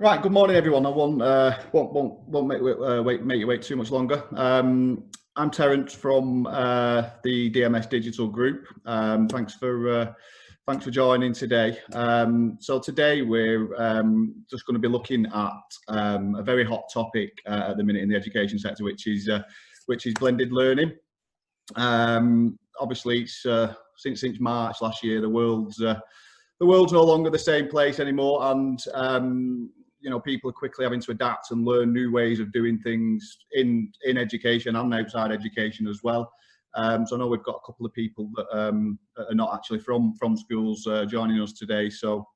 Right, good morning, everyone. I won't make you wait too much longer. I'm Terence from the DMS Digital Group. Thanks for joining today. So today we're just going to be looking at a very hot topic at the minute in the education sector, which is blended learning. Obviously, it's since March last year, the world's no longer the same place anymore, and people are quickly having to adapt and learn new ways of doing things in education and outside education as well. So I know we've got a couple of people that are not actually from schools joining us today. So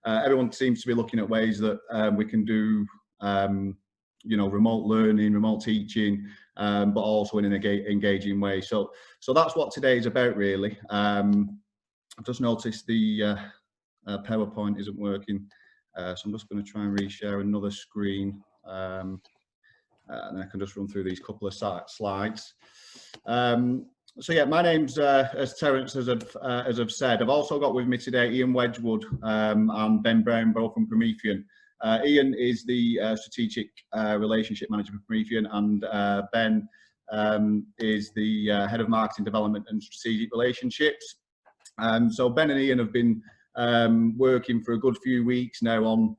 everyone seems to be looking at ways that we can do remote learning, remote teaching, but also in an engaging way. So that's what today is about, really. I've just noticed the PowerPoint isn't working. So I'm just going to try and reshare another screen, and then I can just run through these couple of slides. So yeah, my name's as Terence, as I've said. I've also got with me today Ian Wedgwood and Ben Brown, both from Promethean. Ian is the strategic relationship manager for Promethean, and Ben is the head of marketing development and strategic relationships. So Ben and Ian have been working for a good few weeks now on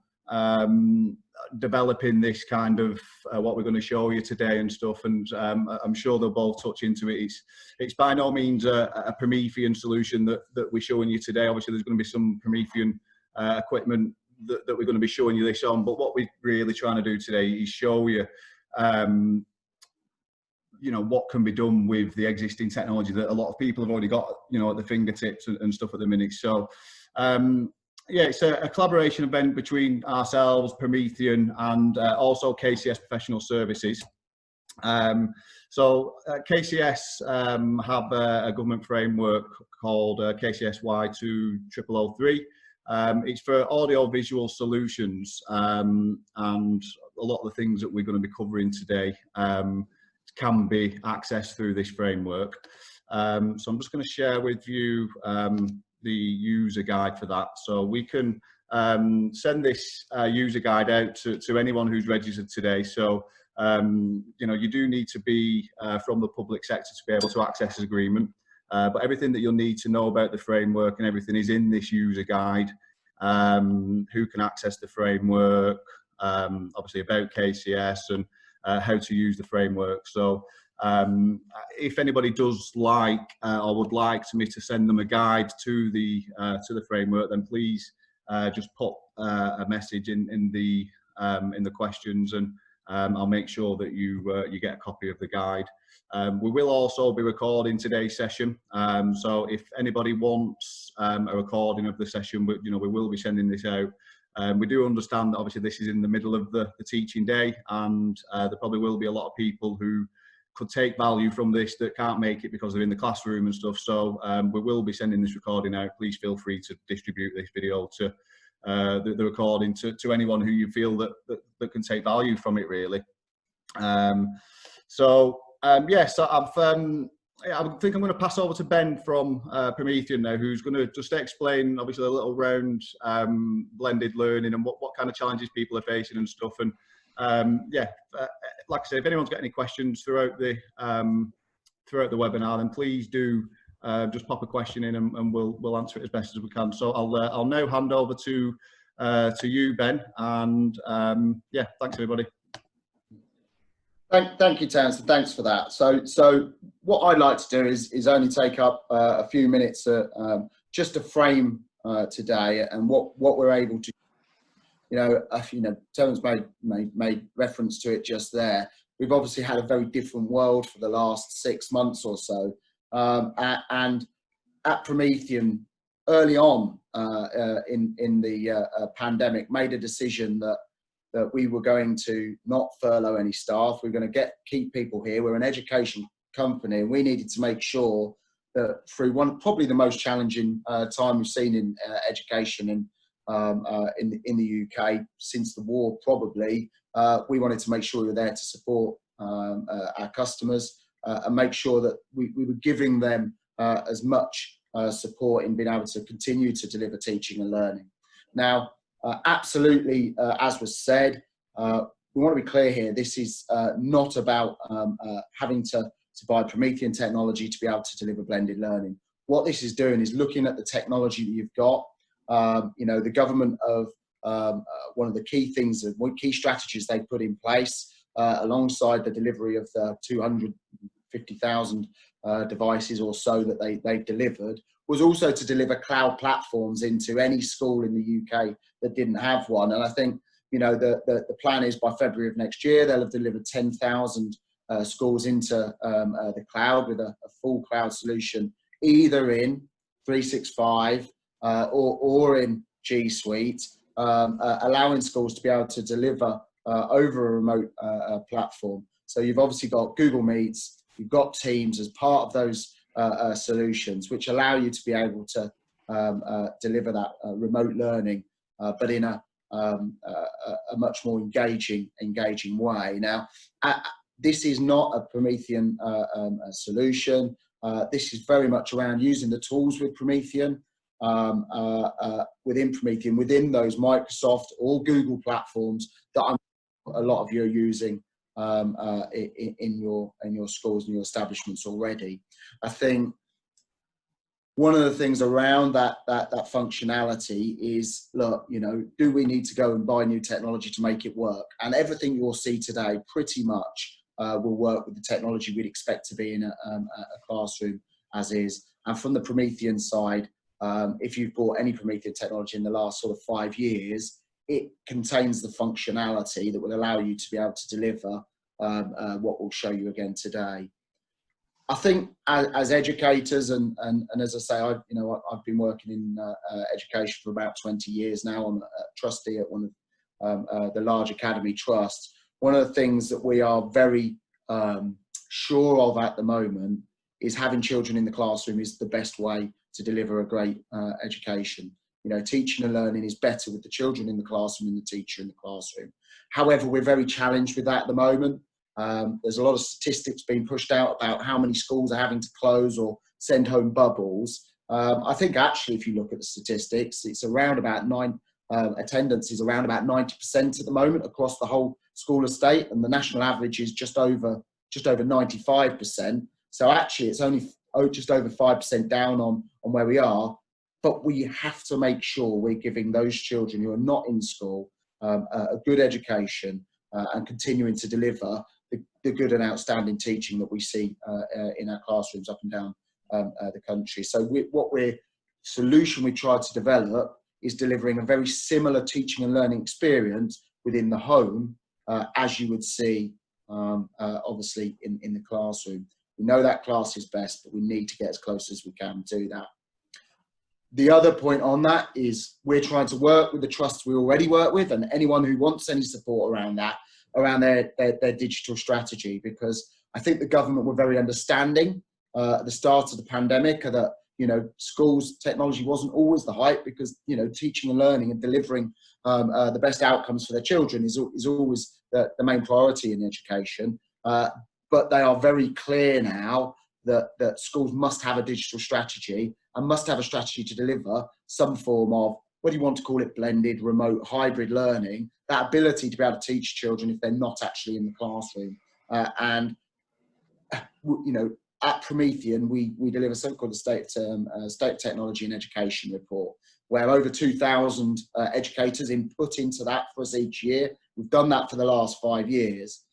developing this kind of what we're going to show you today and stuff, and I'm sure they'll both touch into it. It's by no means a Promethean solution that we're showing you today. Obviously there's going to be some Promethean equipment that we're going to be showing you this on, but what we're really trying to do today is show you what can be done with the existing technology that a lot of people have already got, at the fingertips and stuff at the minute. So yeah, it's a collaboration event between ourselves, Promethean, and also KCS Professional Services. So KCS have a government framework called KCS Y2003. It's for audio-visual solutions, and a lot of the things that we're going to be covering today can be accessed through this framework. So I'm just going to share with you the user guide for that. So we can send this user guide out to anyone who's registered today. So you do need to be from the public sector to be able to access this agreement. But everything that you'll need to know about the framework and everything is in this user guide. Who can access the framework, obviously about KCS, and how to use the framework. So if anybody does like or would like me to send them a guide to the framework, then please just put a message in the questions, and I'll make sure that you get a copy of the guide. We will also be recording today's session, so if anybody wants a recording of the session, we will be sending this out. We do understand that obviously this is in the middle of the teaching day, and there probably will be a lot of people who could take value from this that can't make it because they're in the classroom and stuff. So we will be sending this recording out. Please feel free to distribute this video to the recording to anyone who you feel that can take value from it, really. Yes, I think I'm going to pass over to Ben from Promethean now, who's going to just explain obviously a little around blended learning and what kind of challenges people are facing and stuff. And like I say, if anyone's got any questions throughout the webinar, then please do just pop a question in, and we'll answer it as best as we can. So I'll now hand over to you, Ben, and yeah, thanks everybody. Thank you, Terence, and thanks for that. So what I'd like to do is only take up a few minutes just to frame today and what we're able to. Terence made reference to it just there. We've obviously had a very different world for the last 6 months or so, and at Promethean, early on in the pandemic, made a decision that we were going to not furlough any staff. We're going to keep people here. We're an education company, and we needed to make sure that through probably the most challenging time we've seen in education in the UK since the war, probably, we wanted to make sure we were there to support our customers and make sure that we were giving them as much support in being able to continue to deliver teaching and learning. Now, Absolutely, as was said, we want to be clear here. This is not about having to buy Promethean technology to be able to deliver blended learning. What this is doing is looking at the technology that you've got. You know, the government of one of the key things, key strategies they put in place alongside the delivery of the 250,000 devices or so that they've delivered, was also to deliver cloud platforms into any school in the UK that didn't have one. And I think, you know, the plan is by February of next year, they'll have delivered 10,000 schools into the cloud with a full cloud solution, either in 365 or in G Suite, allowing schools to be able to deliver over a remote platform. So you've obviously got Google Meets, you've got Teams as part of those solutions, which allow you to be able to deliver that remote learning, but in a much more engaging way. Now, this is not a Promethean solution. This is very much around using the tools with Promethean, within Promethean, within those Microsoft or Google platforms that a lot of you are using in your schools and your establishments already. I think one of the things around that functionality is, look, you know, do we need to go and buy new technology to make it work? And everything you'll see today pretty much will work with the technology we'd expect to be in a classroom as is. And from the Promethean side, if you've bought any Promethean technology in the last sort of 5 years, it contains the functionality that will allow you to be able to deliver what we'll show you again today. I think as educators, and as I say, I've been working in education for about 20 years now. I'm a trustee at one of the large academy trusts. One of the things that we are very sure of at the moment is having children in the classroom is the best way to deliver a great education. You know, teaching and learning is better with the children in the classroom and the teacher in the classroom. However, we're very challenged with that at the moment. There's a lot of statistics being pushed out about how many schools are having to close or send home bubbles. I think actually, if you look at the statistics, it's around about attendance is around about 90% at the moment across the whole school estate, and the national average is just over 95%. So actually, it's only just over 5% down on where we are. But we have to make sure we're giving those children who are not in school a good education and continuing to deliver the good and outstanding teaching that we see in our classrooms up and down the country. So solution we try to develop is delivering a very similar teaching and learning experience within the home as you would see obviously in the classroom. We know that class is best, but we need to get as close as we can to that. The other point on that is we're trying to work with the trusts we already work with, and anyone who wants any support around that, around their digital strategy, because I think the government were very understanding at the start of the pandemic that, you know, schools technology wasn't always the hype, because, you know, teaching and learning and delivering the best outcomes for their children is always the main priority in education. But they are very clear now that schools must have a digital strategy and must have a strategy to deliver some form of, whether you want to call it blended, remote, hybrid learning, that ability to be able to teach children if they're not actually in the classroom. And, you know, at Promethean, we deliver something called the State Technology and Education Report, where over 2,000 educators input into that for us each year. We've done that for the last 5 years.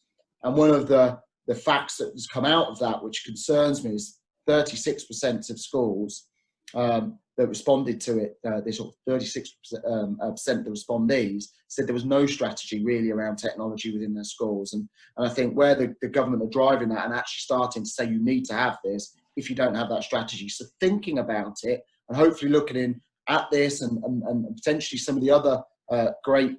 And one of the facts that has come out of that, which concerns me, is 36% of schools that responded to it, this sort of 36% of the respondees said there was no strategy really around technology within their schools. And I think where the government are driving that and actually starting to say you need to have this if you don't have that strategy. So thinking about it and hopefully looking at this and potentially some of the other great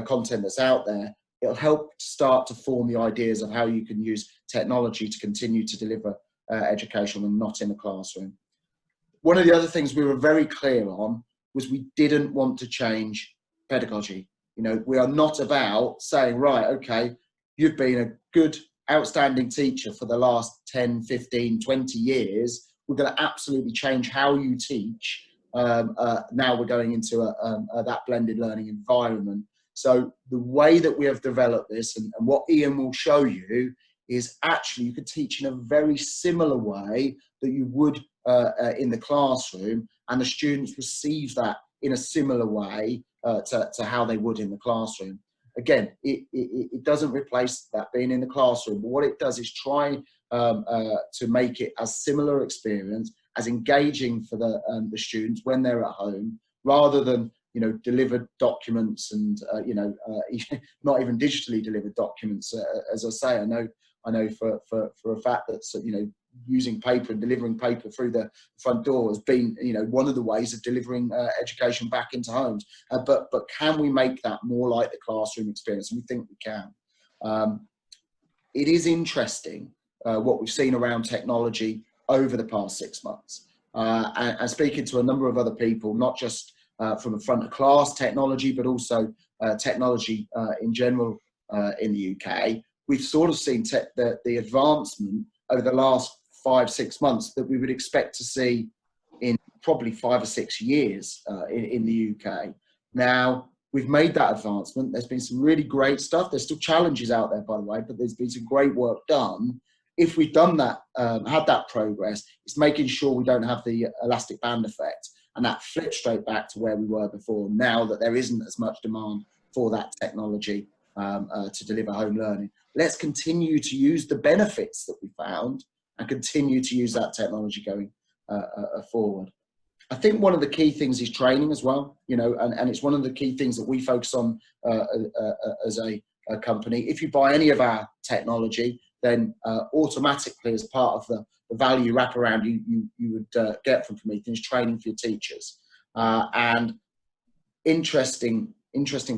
content that's out there, it'll help start to form the ideas of how you can use technology to continue to deliver education when not in the classroom. One of the other things we were very clear on was we didn't want to change pedagogy. You know, we are not about saying, right, okay, you've been a good, outstanding teacher for the last 10, 15, 20 years. We're going to absolutely change how you teach now we're going into that blended learning environment. So the way that we have developed this, and what Ian will show you, is actually you could teach in a very similar way that you would in the classroom, and the students receive that in a similar way to how they would in the classroom. Again, it doesn't replace that being in the classroom, but what it does is try to make it as similar experience, as engaging for the students when they're at home, rather than, you know, delivered documents and not even digitally delivered documents. As I say, I know for a fact that, you know, using paper and delivering paper through the front door has been, you know, one of the ways of delivering education back into homes. But can we make that more like the classroom experience? And we think we can. It is interesting what we've seen around technology over the past 6 months, and speaking to a number of other people, not just from the front of class technology, but also technology in general in the UK. We've sort of seen the advancement over the last 5-6 months that we would expect to see in probably 5 or 6 years in the UK. Now, we've made that advancement. There's been some really great stuff. There's still challenges out there, by the way, but there's been some great work done. If we've done that, had that progress, it's making sure we don't have the elastic band effect, and that flips straight back to where we were before, now that there isn't as much demand for that technology to deliver home learning. Let's continue to use the benefits that we found and continue to use that technology going forward. I think one of the key things is training as well, you know, and it's one of the key things that we focus on as a company. If you buy any of our technology, then automatically, as part of the value wraparound you would get from Promethean, is training for your teachers. And interesting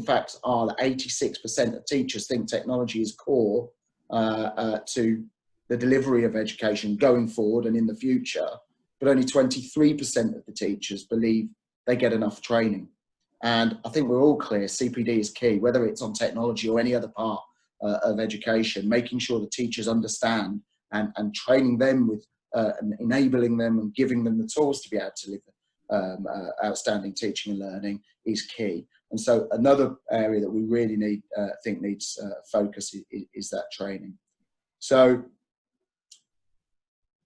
facts are that 86% of teachers think technology is core to the delivery of education going forward and in the future, but only 23% of the teachers believe they get enough training. And I think we're all clear, CPD is key, whether it's on technology or any other part of education, making sure the teachers understand and training them with and enabling them and giving them the tools to be able to deliver outstanding teaching and learning is key. And so another area that we really think needs focus is that training. So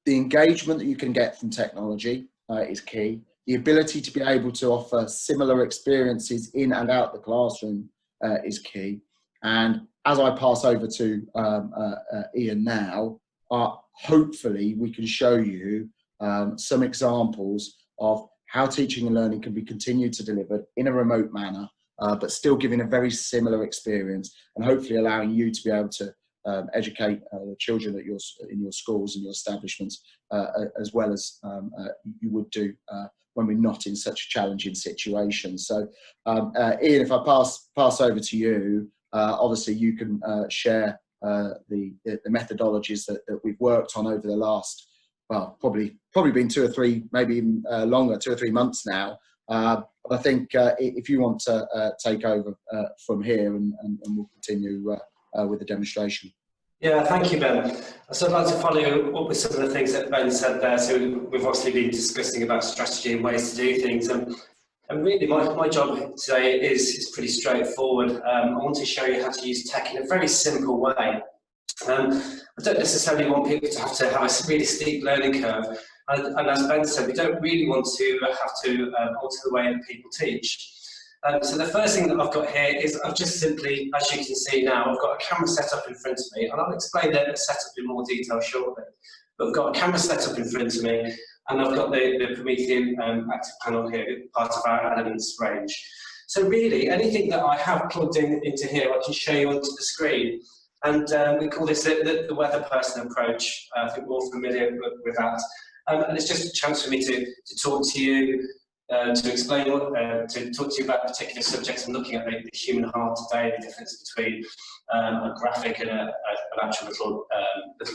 the engagement that you can get from technology is key. The ability to be able to offer similar experiences in and out the classroom is key. And as I pass over to Ian now, hopefully we can show you some examples of how teaching and learning can be continued to deliver in a remote manner, but still giving a very similar experience, and hopefully allowing you to be able to educate the children at in your schools and your establishments as well as you would do when we're not in such a challenging situation. So Ian, if I pass over to you, obviously you can share the methodologies that we've worked on over the last, well, probably been 2 or 3, maybe even longer, 2 or 3 months now. But I think if you want to take over from here, and we'll continue with the demonstration. Yeah, thank you, Ben. So I'd like to follow up with some of the things that Ben said there. So we've obviously been discussing about strategy and ways to do things. And really my job today is pretty straightforward. I want to show you how to use tech in a very simple way. I don't necessarily want people to have a really steep learning curve. And as Ben said, we don't really want to have to alter the way that people teach. So the first thing that I've got here is I've just simply, as you can see now, I've got a camera set up in front of me, and I'll explain the setup in more detail shortly. But I've got a camera set up in front of me, and I've got the Promethean active panel here, part of our elements range. So really, anything that I have plugged into here, I can show you onto the screen. And we call this the weather person approach. I think we're all familiar with that. And it's just a chance for me to talk to you, to explain, to talk to you about particular subjects and looking at the human heart today, the difference between a graphic and an actual little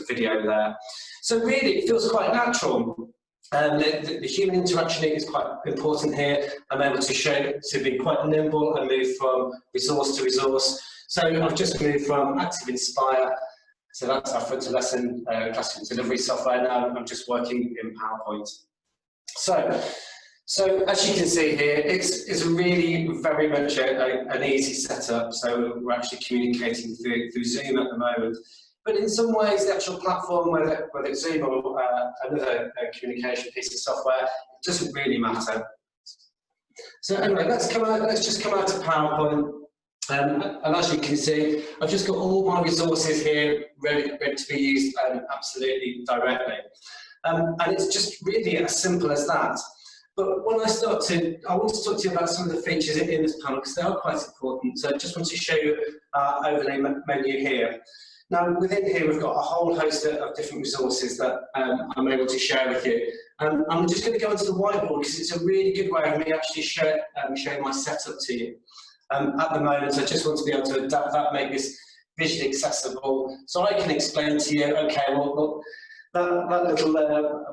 video there. So really, it feels quite natural. The human interaction is quite important here. I'm able to be quite nimble and move from resource to resource. So I've just moved from Active Inspire, so that's our front to lesson classroom delivery software now. I'm just working in PowerPoint. So So as you can see here, it's really very much an easy setup. So we're actually communicating through Zoom at the moment. But in some ways, the actual platform, whether it's Zoom or another communication piece of software, it doesn't really matter. So anyway, let's just come out to PowerPoint. And as you can see, I've just got all my resources here ready to be used absolutely directly. And it's just really as simple as that. But when I want to talk to you about some of the features in this panel, because they are quite important. So I just want to show you our overlay menu here. Now, within here, we've got a whole host of different resources that I'm able to share with you. I'm just going to go onto the whiteboard because it's a really good way of me actually showing my setup to you. At the moment, I just want to be able to adapt that, make this visually accessible, so I can explain to you, okay, well, look, that little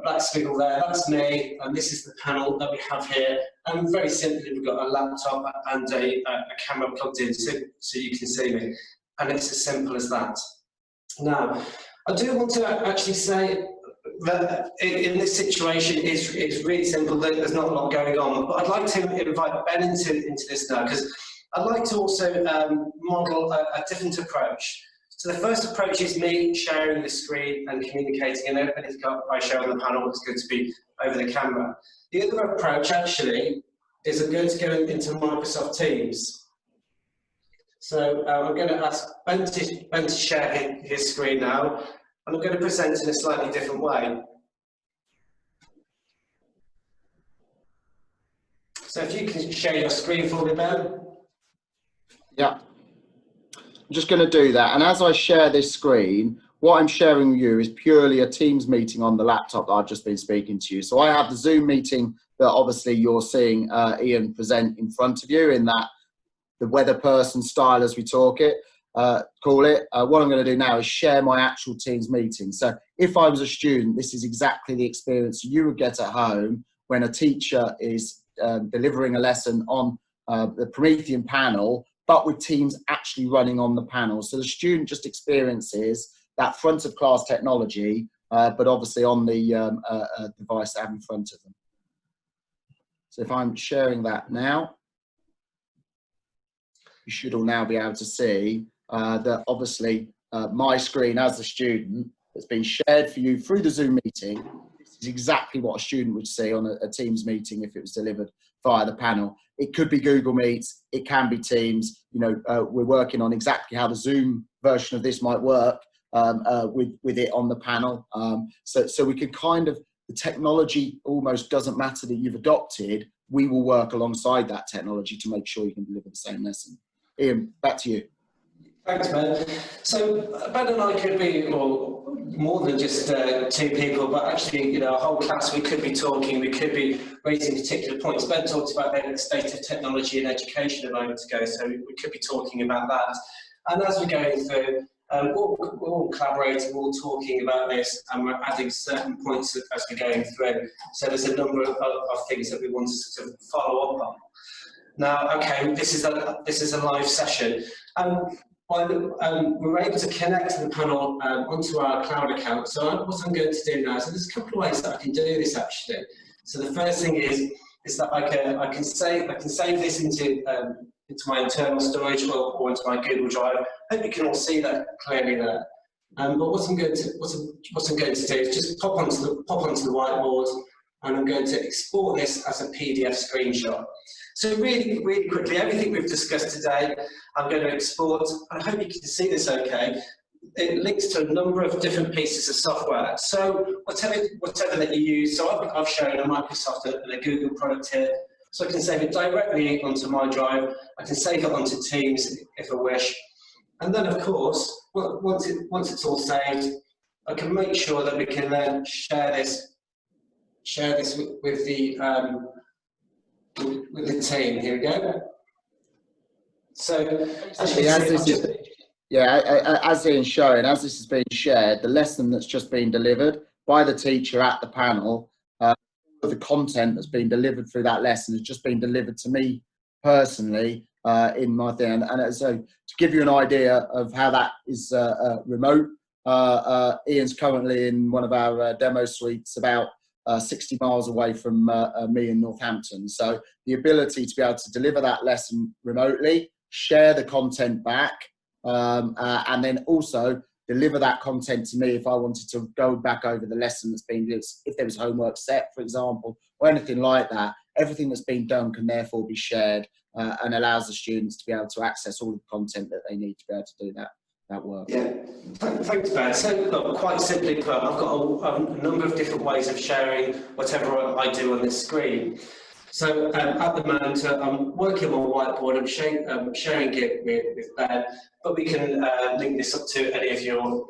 black squiggle there, that's me, and this is the panel that we have here. And very simply, we've got a laptop and a camera plugged in so you can see me. And it's as simple as that. Now, I do want to actually say that in this situation, it's really simple. There's not a lot going on. But I'd like to invite Ben into this now, because I'd like to also model a different approach. So the first approach is me sharing the screen and communicating, and everything I show on the panel is going to be over the camera. The other approach actually is I'm going to go into Microsoft Teams. So I'm going to ask Ben to share his screen now, and I'm going to present in a slightly different way. So if you can share your screen for me, Ben. Yeah. I'm just going to do that, and as I share this screen, what I'm sharing with you is purely a Teams meeting on the laptop that I've just been speaking to you. So I have the Zoom meeting that obviously you're seeing Ian present in front of you in that the weather person style, as we call it. What I'm going to do now is share my actual Teams meeting. So if I was a student, this is exactly the experience you would get at home when a teacher is delivering a lesson on the Promethean panel, but with Teams actually running on the panel. So the student just experiences that front of class technology, but obviously on the device they have in front of them. So if I'm sharing that now, you should all now be able to see that obviously my screen as a student that's been shared for you through the Zoom meeting. This is exactly what a student would see on a Teams meeting if it was delivered via the panel. It could be Google Meet, it can be Teams. You know, we're working on exactly how the Zoom version of this might work with it on the panel. So we can kind of, the technology almost doesn't matter that you've adopted. We will work alongside that technology to make sure you can deliver the same lesson. Ian, back to you. Thanks, Ben. So Ben and I could be more than just two people, but actually, you know, a whole class. We could be talking, we could be raising particular points. Ben talked about the state of technology and education a moment ago, so we could be talking about that. And as we're going through, we're all collaborating, we're all talking about this, and we're adding certain points as we're going through. So there's a number of things that we want to sort of follow up on. Now, okay, this is a live session. We're able to connect the panel onto our cloud account. So what I'm going to do now, so there's a couple of ways that I can do this actually. So the first thing is that I can save this into my internal storage or into my Google Drive. I hope you can all see that clearly there. But what I'm going to do is just pop onto the whiteboard, and I'm going to export this as a PDF screenshot. So really, really quickly, everything we've discussed today, I'm going to export, and I hope you can see this okay. It links to a number of different pieces of software. So whatever that you use, so I've shown a Microsoft and a Google product here, so I can save it directly onto my drive. I can save it onto Teams if I wish. And then, of course, once it's all saved, I can make sure that we can then share this with the team. Here we go. So as Ian's showing, as this has been shared, the lesson that's just been delivered by the teacher at the panel, the content that's been delivered through that lesson has just been delivered to me personally in my thing. And so to give you an idea of how that is remote, Ian's currently in one of our demo suites about 60 miles away from me in Northampton. So the ability to be able to deliver that lesson remotely, share the content back, and then also deliver that content to me if I wanted to go back over the lesson that's been, if there was homework set, for example, or anything like that. Everything that's been done can therefore be shared and allows the students to be able to access all the content that they need to be able to do that work. Yeah, thanks, Ben. So, look, quite simply put, I've got a number of different ways of sharing whatever I do on this screen. So at the moment, I'm working on a whiteboard. I'm sharing it with Ben, but we can link this up to any of your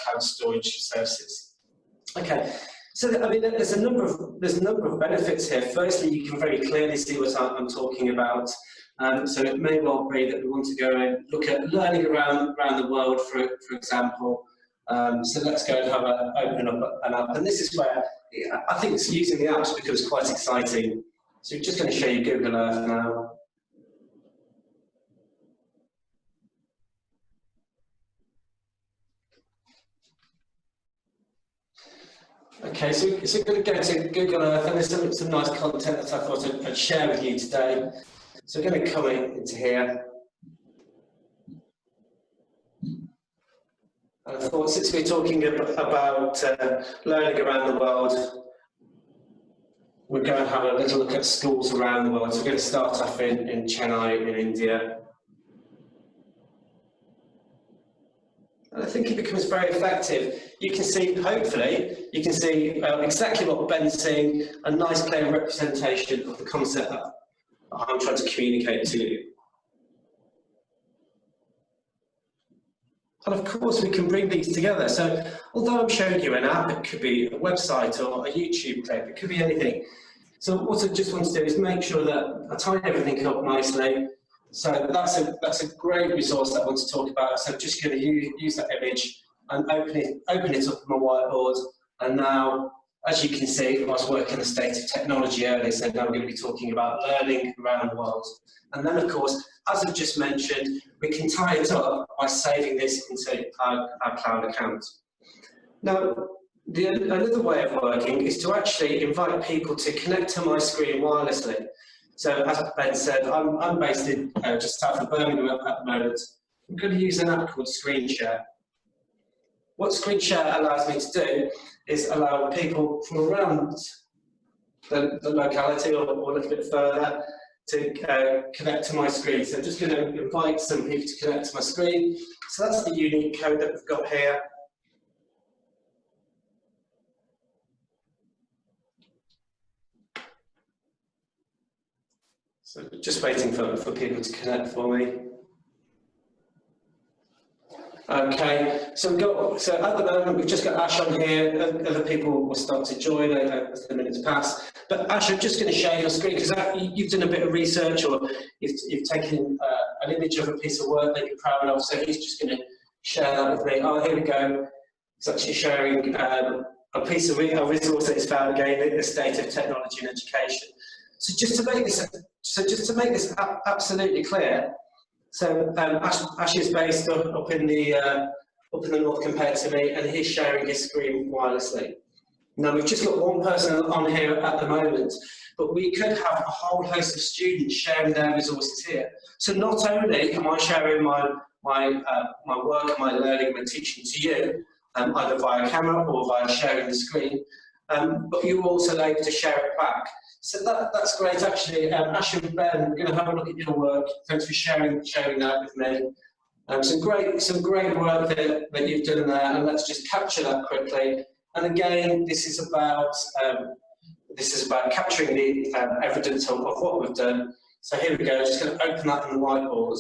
cloud storage services. Okay. So I mean, there's a number of benefits here. Firstly, you can very clearly see what I'm talking about. So it may well be that we want to go and look at learning around the world, for example. So let's go and open up an app, and this is where I think using the apps becomes quite exciting. So we're just going to show you Google Earth now. Okay, so we're going to go to Google Earth, and there's some nice content that I thought I'd share with you today. So we're going to come into here. And I thought, since we're talking about learning around the world, we're going to have a little look at schools around the world. So we're going to start off in Chennai in India. And I think it becomes very effective. You can see, hopefully, you can see exactly what Ben's saying, a nice clear representation of the concept that I'm trying to communicate to you. And of course, we can bring these together. So although I'm showing you an app, it could be a website or a YouTube clip, it could be anything. So what I just want to do is make sure that I tie everything up nicely. So that's a great resource that I want to talk about. So I'm just going to use that image and open it up on my whiteboard. And now, as you can see, I was working the state of technology earlier, so now we're going to be talking about learning around the world. And then, of course, as I've just mentioned, we can tie it up by saving this into our cloud account. Now, another way of working is to actually invite people to connect to my screen wirelessly. So, as Ben said, I'm based in just south of Birmingham at the moment. I'm going to use an app called Screen Share. What Screen Share allows me to do is allow people from around the locality or a little bit further to connect to my screen. So I'm just going to invite some people to connect to my screen. So that's the unique code that we've got here. So just waiting for people to connect for me. Okay, so at the moment we've just got Ash on here. Other people will start to join as the minutes pass. But Ash, I'm just going to share your screen because you've done a bit of research, or you've taken an image of a piece of work that you're proud of. So he's just going to share that with me. Oh, here we go. He's actually sharing a piece of a resource that is found again in the state of technology and education. So just to make this absolutely clear. So Ash is based up in the north compared to me, and he's sharing his screen wirelessly. Now we've just got one person on here at the moment, but we could have a whole host of students sharing their resources here. So not only am I sharing my work, my learning, my teaching to you, either via camera or via sharing the screen, but you're also able to share it back. So that's great, actually. Ash and Ben, we're going to have a look at your work. Thanks for sharing that with me. Some great work that you've done there, and let's just capture that quickly. And again, this is about capturing the evidence of what we've done. So here we go. Just going to open that on the whiteboard.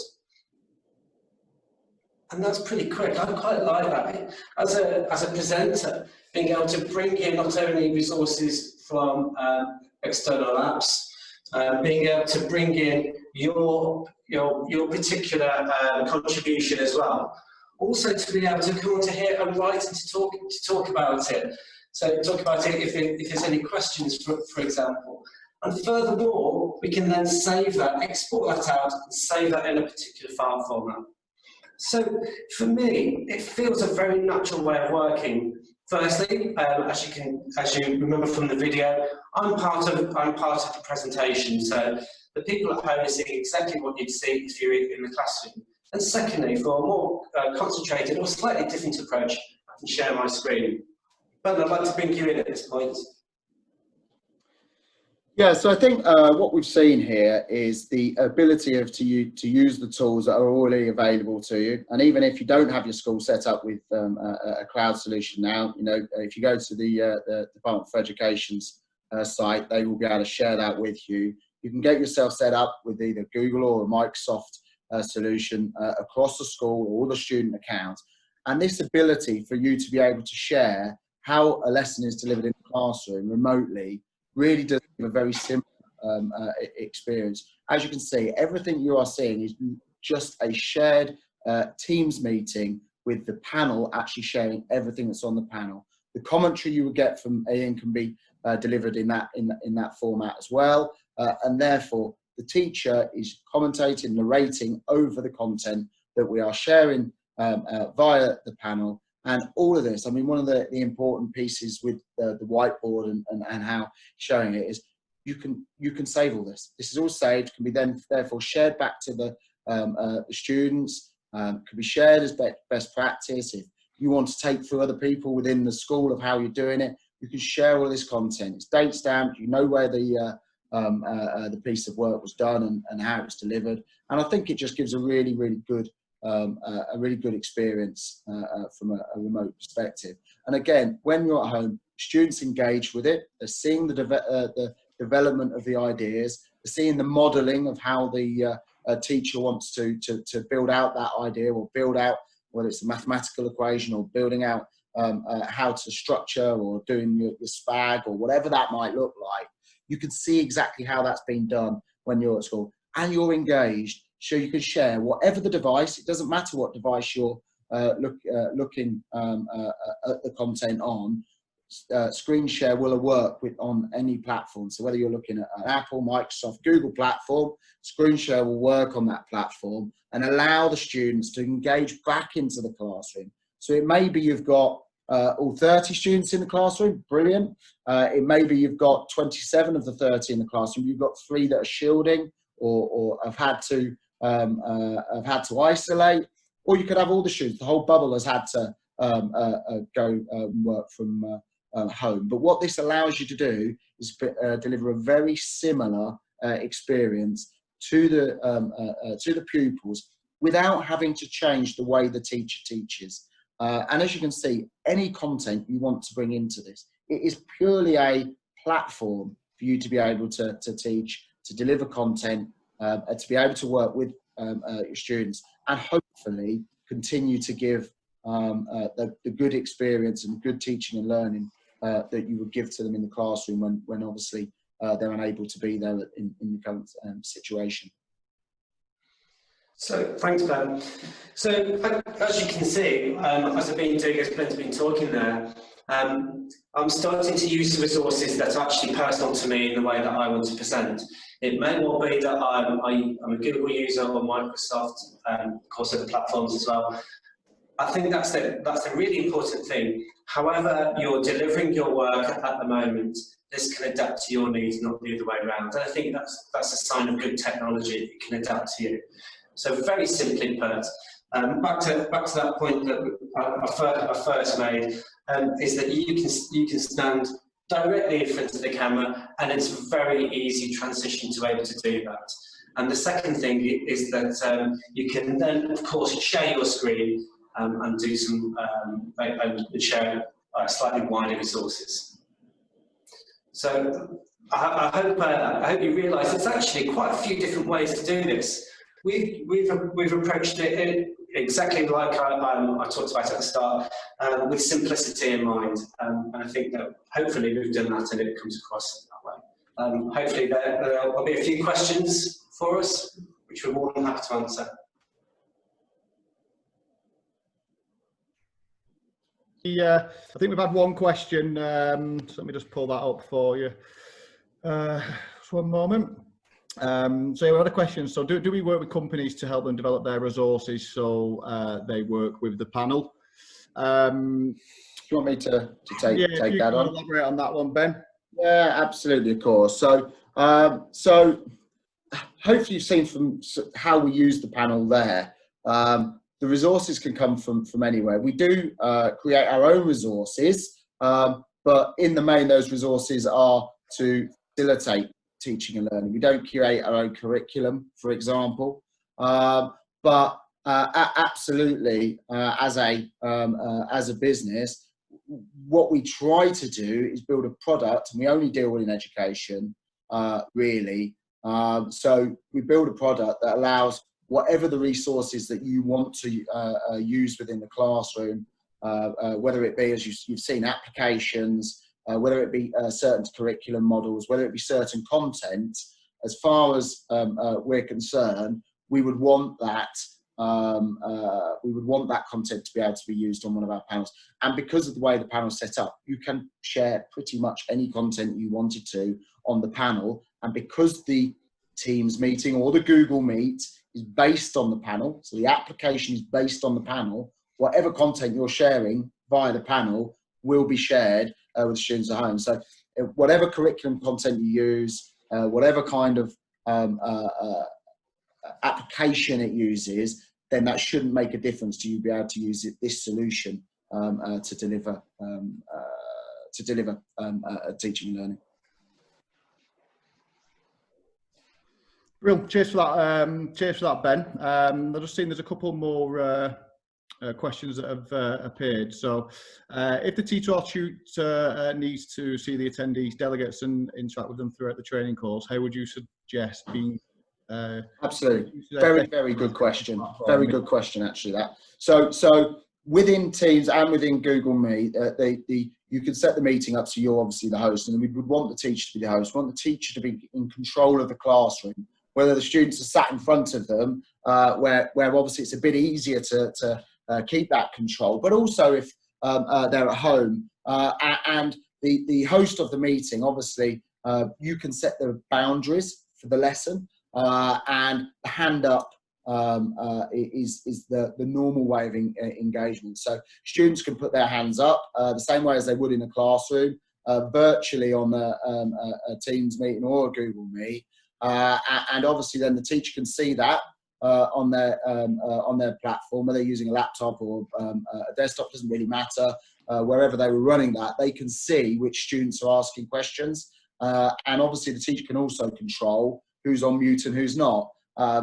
And that's pretty quick. I quite like that. As a presenter, being able to bring in not only resources from external apps, being able to bring in your particular contribution as well. Also to be able to come onto here and write and to talk about it. So talk about it if there's any questions, for example. And furthermore, we can then save that, export that out, and save that in a particular file format. So for me, it feels a very natural way of working Firstly, as you remember from the video, I'm part of the presentation, so the people at home are seeing exactly what you'd see if you're in the classroom. And secondly, for a more concentrated or slightly different approach, I can share my screen. Ben, I'd like to bring you in at this point. Yeah, so I think what we've seen here is the ability to use the tools that are already available to you. And even if you don't have your school set up with a cloud solution now, you know, if you go to the Department for Education's site, they will be able to share that with you. You can get yourself set up with either Google or a Microsoft solution across the school or the student account. And this ability for you to be able to share how a lesson is delivered in the classroom remotely really does give a very simple experience. As you can see, everything you are seeing is just a shared Teams meeting with the panel actually sharing everything that's on the panel. The commentary you would get from Ian can be delivered in that format as well, and therefore the teacher is commentating, narrating over the content that we are sharing via the panel. And all of this, I mean, one of the important pieces with the whiteboard and how showing it is you can save all this. This is all saved, can be then therefore shared back to the students, can be shared as best practice. If you want to take through other people within the school of how you're doing it, you can share all this content. It's date stamped, you know where the piece of work was done and how it was delivered. And I think it just gives a really good experience from a remote perspective. And again, when you're at home, students engage with it. They're seeing the development of the ideas. They're seeing the modelling of how the teacher wants to build out that idea, or build out whether it's a mathematical equation or building out how to structure or doing your SPAG or whatever that might look like. You can see exactly how that's been done when you're at school, and you're engaged. So you can share whatever the device. It doesn't matter what device you're looking at the content on. Screen share will work on any platform. So whether you're looking at an Apple, Microsoft, Google platform, screen share will work on that platform and allow the students to engage back into the classroom. So it may be you've got all 30 students in the classroom, brilliant. It may be you've got 27 of the 30 in the classroom. You've got 3 that are shielding or have had to isolate, or you could have all the students. The whole bubble has had to go work from home. But what this allows you to do is deliver a very similar experience to the pupils without having to change the way the teacher teaches. And as you can see, any content you want to bring into this, it is purely a platform for you to be able to teach, to deliver content, to be able to work with your students, and hopefully continue to give the good experience and good teaching and learning that you would give to them in the classroom when obviously they're unable to be there in the current situation. So thanks, Ben. So as you can see, as I've been doing, as Ben's been talking there, I'm starting to use the resources that are actually personal to me in the way that I want to present. It may well be that I'm a Google user or Microsoft, of course other platforms as well. I think that's a really important thing. However you're delivering your work at the moment, this can adapt to your needs, not the other way around. And I think that's a sign of good technology. It can adapt to you. So very simply put, back to that point that I first made, is that you can stand directly in front of the camera, and it's a very easy transition to be able to do that. And the second thing is that you can then, of course, share your screen and do some and share slightly wider resources. So I hope you realise there's actually quite a few different ways to do this. We've approached it exactly like I talked about at the start, with simplicity in mind, and I think that hopefully we've done that and it comes across that way. Hopefully there will be a few questions for us, which we're more than happy to answer. Yeah, I think we've had one question, so let me just pull that up for you. Just one moment. So we had a question. So do we work with companies to help them develop their resources so they work with the panel? you want me to take Yeah, if you that can on? elaborate on that one, Ben. Yeah, absolutely, of course. So, hopefully you've seen from how we use the panel there. The resources can come from anywhere. We do create our own resources, but in the main, those resources are to facilitate teaching and learning. We don't create our own curriculum, for example, but absolutely, as a business, what we try to do is build a product, and we only deal in education, really. So we build a product that allows whatever the resources that you want to use within the classroom, whether it be, as you've seen, applications, whether it be certain curriculum models, whether it be certain content. As far as we're concerned, we would want that. We would want that content to be able to be used on one of our panels. And because of the way the panel is set up, you can share pretty much any content you wanted to on the panel. And because the Teams meeting or the Google Meet is based on the panel, so the application is based on the panel, whatever content you're sharing via the panel will be shared with the students at home. So whatever curriculum content you use, whatever kind of application it uses, then that shouldn't make a difference to you be able to use this solution to deliver teaching and learning. Brilliant. Cheers for that, Ben. I've just seen there's a couple more questions that have appeared. So, if the teacher or tutor needs to see the attendees, delegates, and interact with them throughout the training course, how would you suggest being? Absolutely. Very good question. Very good question, actually, that. So within Teams and within Google Meet, you can set the meeting up so you're obviously the host, and we would want the teacher to be the host. We want the teacher to be in control of the classroom, whether the students are sat in front of them, where obviously it's a bit easier to keep that control, but also if they're at home. And the host of the meeting, obviously, you can set the boundaries for the lesson. And the hand up is the normal way of engagement. So students can put their hands up the same way as they would in a classroom, virtually on a Teams meeting or a Google Meet. And obviously then the teacher can see that on their platform, whether they're using a laptop or a desktop, doesn't really matter. Wherever they were running that, they can see which students are asking questions. And obviously the teacher can also control who's on mute and who's not.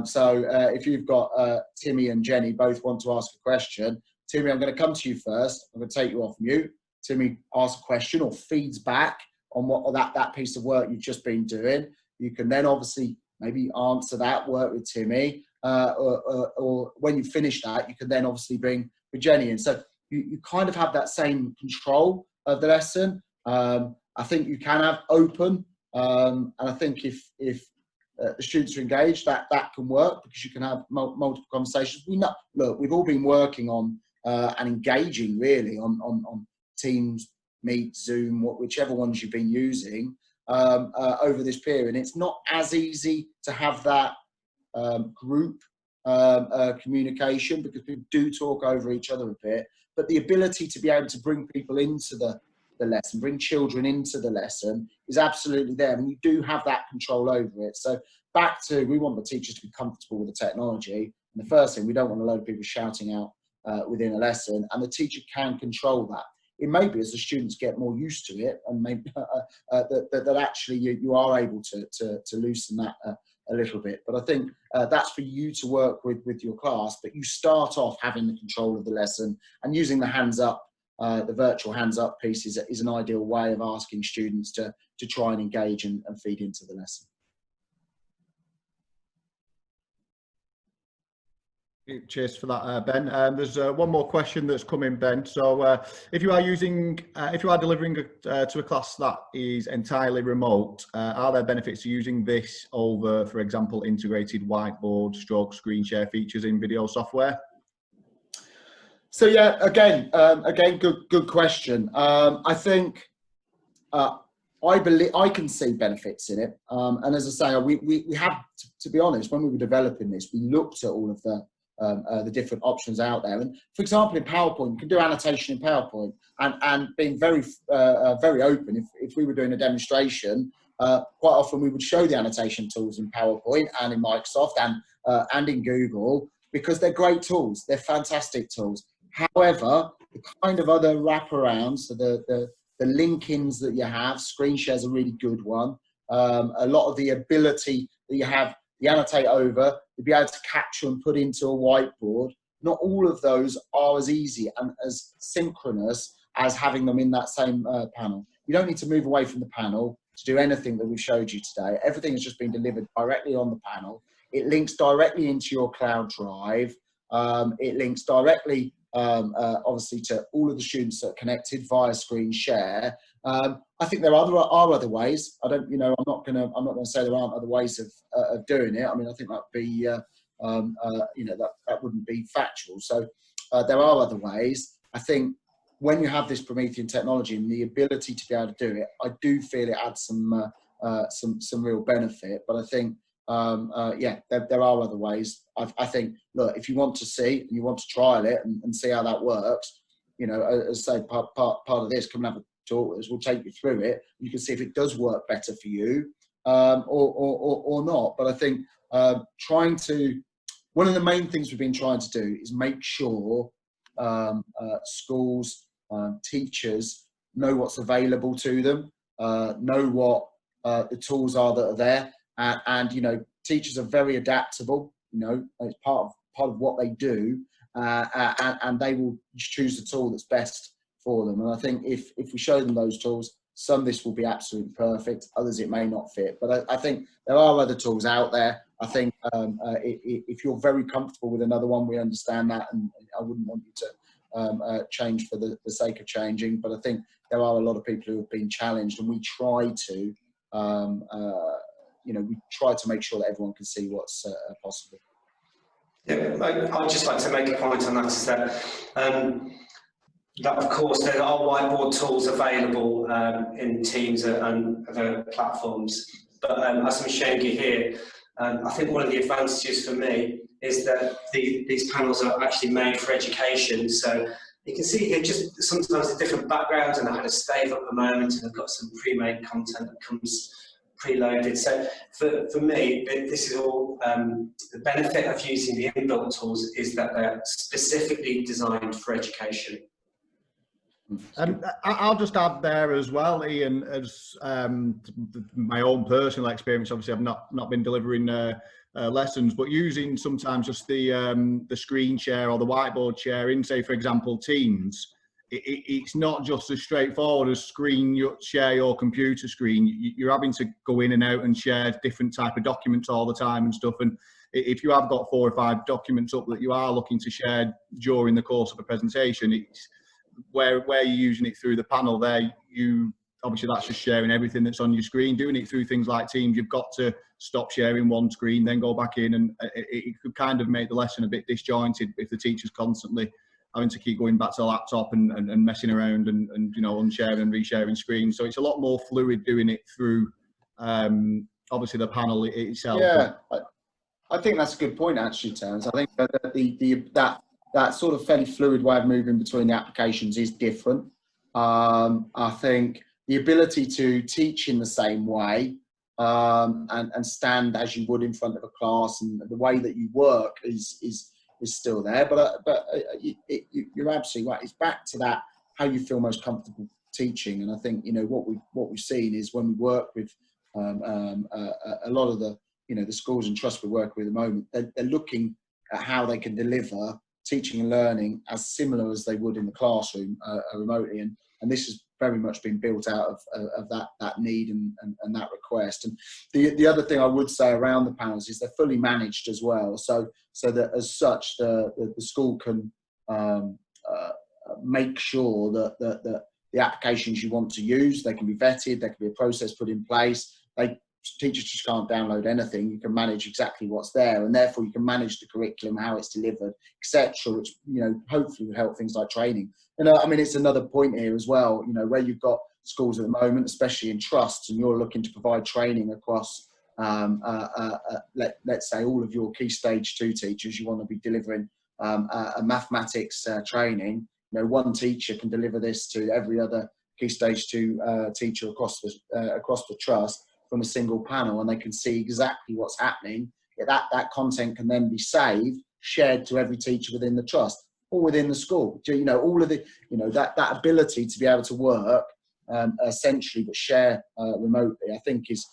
So if you've got Timmy and Jenny both want to ask a question, Timmy, I'm going to come to you first. I'm going to take you off mute. Timmy asks a question or feeds back on what that piece of work you've just been doing. You can then obviously maybe answer that, work with Timmy, or when you finish that, you can then obviously bring Jenny in. So you kind of have that same control of the lesson. I think you can have open, and I think if the students are engaged, that can work, because you can have multiple conversations. We know, look, we've all been working on and engaging really on Teams, Meet, Zoom, whichever ones you've been using over this period. It's not as easy to have that group communication, because people do talk over each other a bit, but the ability to be able to bring people into the lesson, bring children into the lesson, is absolutely there, and you do have that control over it. So back to, we want the teachers to be comfortable with the technology, and the first thing, we don't want a load of people shouting out within a lesson, and the teacher can control that. It may be as the students get more used to it, and maybe that actually you are able to loosen that a little bit. But I think that's for you to work with your class, but you start off having the control of the lesson, and using the hands up, the virtual hands up piece is an ideal way of asking students to try and engage and feed into the lesson. Cheers for that, Ben. There's one more question that's come in, Ben. So if you are delivering to a class that is entirely remote, are there benefits to using this over, for example, integrated whiteboard, stroke, screen share features in video software? So yeah, again, good question. I think I can see benefits in it, and as I say, we have to be honest. When we were developing this, we looked at all of the the different options out there. And for example, in PowerPoint, you can do annotation in PowerPoint, and being very very open. If we were doing a demonstration, quite often we would show the annotation tools in PowerPoint and in Microsoft and in Google, because they're great tools. They're fantastic tools. However, the kind of other wraparounds, so the link-ins that you have, screen share is a really good one. A lot of the ability that you have, the annotate over, to be able to capture and put into a whiteboard, not all of those are as easy and as synchronous as having them in that same panel. You don't need to move away from the panel to do anything that we've showed you today. Everything has just been delivered directly on the panel. It links directly into your cloud drive. It links directly, obviously, to all of the students that are connected via screen share. I think there are other ways. I don't, I'm not going to say there aren't other ways of doing it. I mean, I think that'd be, that wouldn't be factual. So there are other ways. I think when you have this Promethean technology and the ability to be able to do it, I do feel it adds some real benefit. But I think, there are other ways. I think, look, if you want to see and you want to trial it and see how that works, as I say, part of this, come and have a talk with us. We'll take you through it. You can see if it does work better for you or not. But I think one of the main things we've been trying to do is make sure schools, teachers know what's available to them, know what the tools are that are there, and teachers are very adaptable. It's part of what they do, and they will choose the tool that's best for them. And I think if we show them those tools, some of this will be absolutely perfect, others it may not fit. But I think there are other tools out there. I think if you're very comfortable with another one, we understand that, and I wouldn't want you to change for the sake of changing. But I think there are a lot of people who have been challenged, and we try to make sure that everyone can see what's possible. Yeah, I'd just like to make a point on that, is that of course there are whiteboard tools available in Teams and other platforms, but as I'm showing you here, I think one of the advantages for me is that these panels are actually made for education. So you can see here just sometimes the different backgrounds, and I had a stave up a moment, and I've got some pre-made content that comes preloaded. So for me, this is all, the benefit of using the inbuilt tools is that they're specifically designed for education. I'll just add there as well, Ian, as my own personal experience. Obviously, I've not been delivering lessons, but using sometimes just the screen share or the whiteboard share in, say, for example, Teams. It's not just as straightforward as share your computer screen. You're having to go in and out and share different type of documents all the time and stuff. And if you have got 4 or 5 documents up that you are looking to share during the course of a presentation, it's where you're using it through the panel there, obviously that's just sharing everything that's on your screen. Doing it through things like Teams, you've got to stop sharing one screen, then go back in, and it could kind of make the lesson a bit disjointed if the teacher's constantly having to keep going back to the laptop and messing around and unsharing and resharing screens. So it's a lot more fluid doing it through obviously the panel itself. Yeah, I think that's a good point actually, Terence. I think that that sort of fairly fluid way of moving between the applications is different. I think the ability to teach in the same way and stand as you would in front of a class, and the way that you work is still there. But you're absolutely right. It's back to that, how you feel most comfortable teaching. And I think what we've seen is when we work with a lot of the the schools and trusts we work with at the moment, they're looking at how they can deliver teaching and learning as similar as they would in the classroom remotely, and this has very much been built out of that need and that request. And the other thing I would say around the panels is they're fully managed as well, so that as such the school can make sure that the applications you want to use, they can be vetted, there can be a process put in place. Teachers just can't download anything. You can manage exactly what's there, and therefore you can manage the curriculum, how it's delivered, etc., which hopefully will help things like training. I mean, it's another point here as well, where you've got schools at the moment, especially in trusts, and you're looking to provide training across let's say all of your key stage 2 teachers, you want to be delivering a mathematics training. You know, one teacher can deliver this to every other key stage 2 teacher across the trust from a single panel, and they can see exactly what's happening. That content can then be saved, shared to every teacher within the trust or within the school. You know, all of the, you know, that ability to be able to work essentially but share remotely, I think is,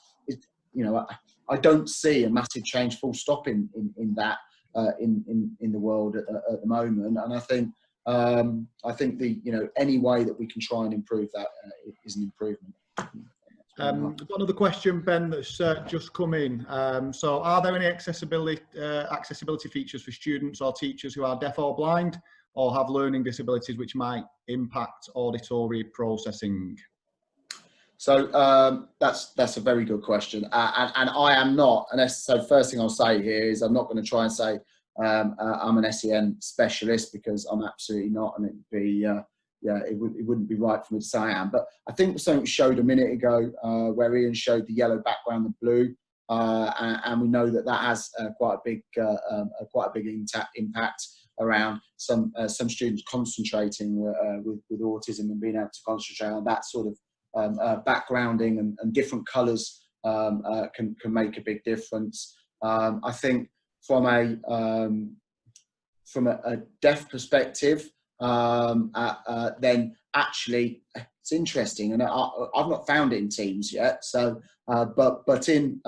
you know, I don't see a massive change full stop in that in the world at the moment. And I think the, you know, any way that we can try and improve that is an improvement. I've got another question, Ben, that's just come in. So are there any accessibility features for students or teachers who are deaf or blind or have learning disabilities which might impact auditory processing? So that's a very good question, and I am not. And so first thing I'll say here is I'm not going to try and say I'm an SEN specialist, because I'm absolutely not, and it'd be it wouldn't be right for me to say I am. But I think something showed a minute ago where Ian showed the yellow background, the blue, and we know that has quite a big impact around some students concentrating with autism and being able to concentrate on that sort of backgrounding, and different colours can make a big difference. I think from a deaf perspective, then actually it's interesting, and I've not found it in Teams yet. So, but in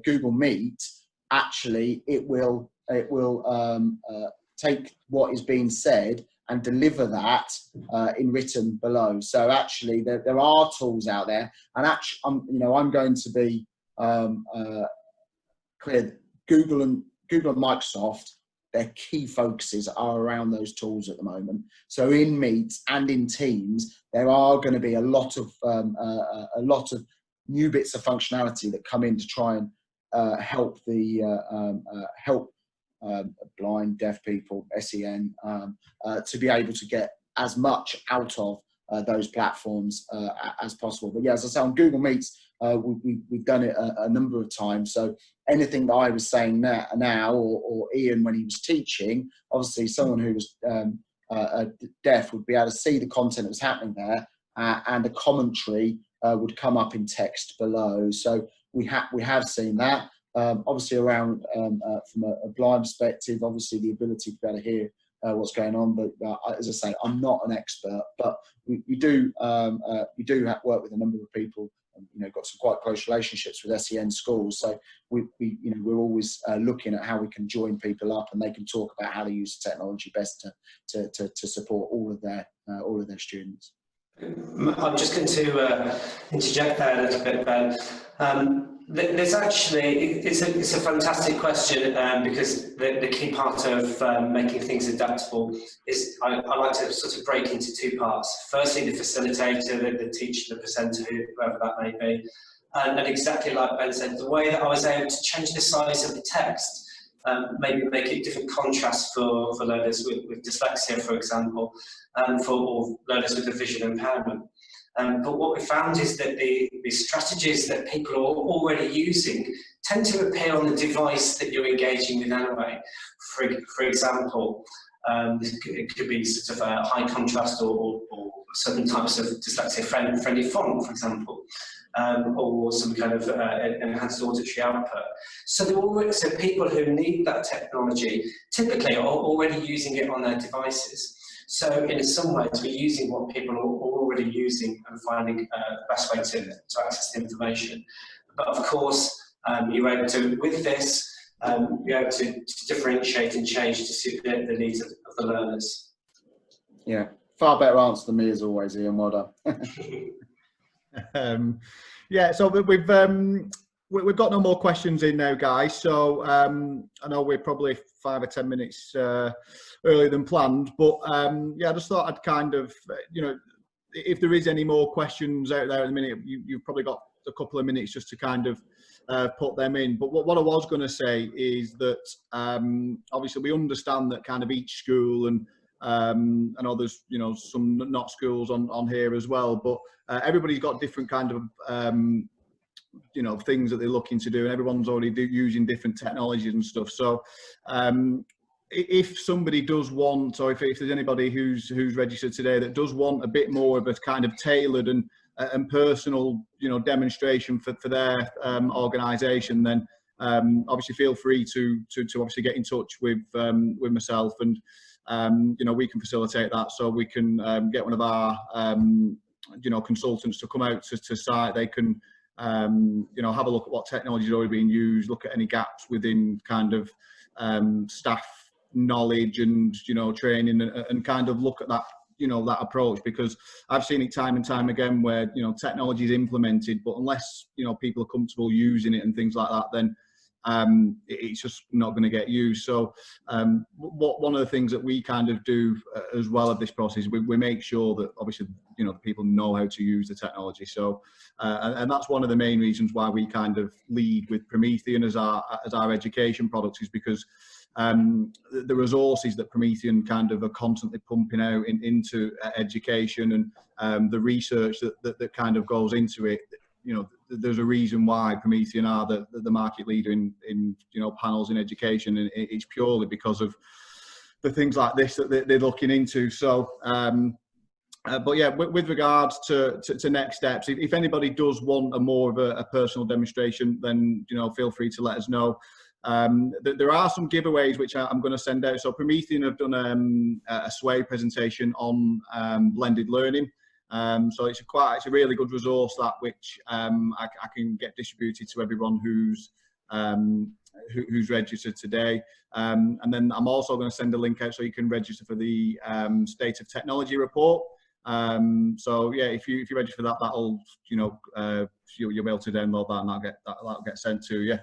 Google Meet, actually it will take what is being said and deliver that in written below. So actually, there are tools out there, and actually, I'm going to be clear. Google and Microsoft, their key focuses are around those tools at the moment. So in Meet and in Teams, there are going to be a lot of new bits of functionality that come in to try and help blind, deaf people, SEN, to be able to get as much out of those platforms as possible. But yeah, as I say, on Google Meets, we've done it a number of times. So anything that I was saying now or Ian when he was teaching, obviously someone who was deaf would be able to see the content that was happening there, and the commentary would come up in text below. So we have seen that. Obviously around from a blind perspective, obviously the ability to be able to hear what's going on. But as I say, I'm not an expert, but we do work with a number of people, and, you know, got some quite close relationships with SEN schools. So we're always looking at how we can join people up, and they can talk about how to use the technology best to support all of their students. I'm just going to interject there a little bit, Ben. There's actually, it's a fantastic question, because the key part of making things adaptable is I like to sort of break into two parts. Firstly, the facilitator, the teacher, the presenter, whoever that may be, and exactly like Ben said, the way that I was able to change the size of the text, maybe make it different contrasts for learners with dyslexia, for example, or learners with a vision impairment. But what we found is that the strategies that people are already using tend to appear on the device that you're engaging with anyway. For example, it could be sort of a high contrast or certain types of dyslexia-friendly font, for example, or some kind of enhanced auditory output. So people who need that technology typically are already using it on their devices. So in some ways, we're using what people are already using and finding the best way to access the information. But of course, you're able to, with this, you're able to differentiate and change to suit the needs of the learners. Yeah, far better answer than me as always, Ian. Well done. Yeah, so we've got no more questions in now, guys. So I know we're probably 5 or 10 minutes earlier than planned, but yeah, I just thought I'd kind of, you know, if there is any more questions out there at the minute, you've probably got a couple of minutes just to kind of put them in. But what I was going to say is that obviously we understand that kind of each school, and I know there's, you know, some not schools on here as well, but everybody's got different kind of things that they're looking to do, and everyone's already using different technologies and stuff. So if somebody does want, or if there's anybody who's registered today that does want a bit more of a kind of tailored and personal, demonstration for their organisation, then obviously feel free to obviously get in touch with myself, and we can facilitate that. So we can get one of our consultants to come out to site. They can have a look at what technology is already being used, look at any gaps within kind of staff knowledge and training, and kind of look at that that approach, because I've seen it time and time again where technology is implemented, but unless people are comfortable using it and things like that, then it's just not going to get used. So one of the things that we kind of do as well of this process, we make sure that obviously the people know how to use the technology. So and that's one of the main reasons why we kind of lead with Promethean as our education product, is because the resources that Promethean kind of are constantly pumping out into education, and the research that kind of goes into it. There's a reason why Promethean are the market leader in panels in education, and it's purely because of the things like this that they're looking into. So but yeah, with regards to next steps, if anybody does want a more of a personal demonstration, then feel free to let us know. There are some giveaways which I'm going to send out. So Promethean have done a Sway presentation on blended learning. So it's a really good resource, that which I can get distributed to everyone who's registered today. And then I'm also going to send a link out so you can register for the State of Technology report. So yeah, if you register for that, that'll you'll be able to download that, and that'll get sent to you.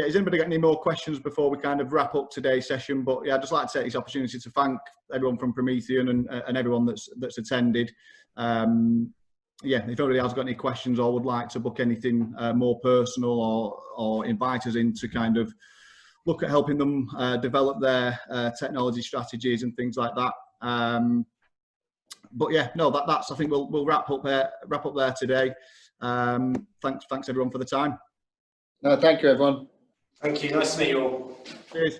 Has anybody got any more questions before we kind of wrap up today's session? But yeah, I'd just like to take this opportunity to thank everyone from Promethean and everyone that's attended. If anybody has got any questions or would like to book anything more personal, or invite us in to kind of look at helping them develop their technology strategies and things like that. But yeah, no, that's I think we'll wrap up there today. Thanks everyone for the time. No, thank you, everyone. Thank you. Nice to meet you all. Cheers.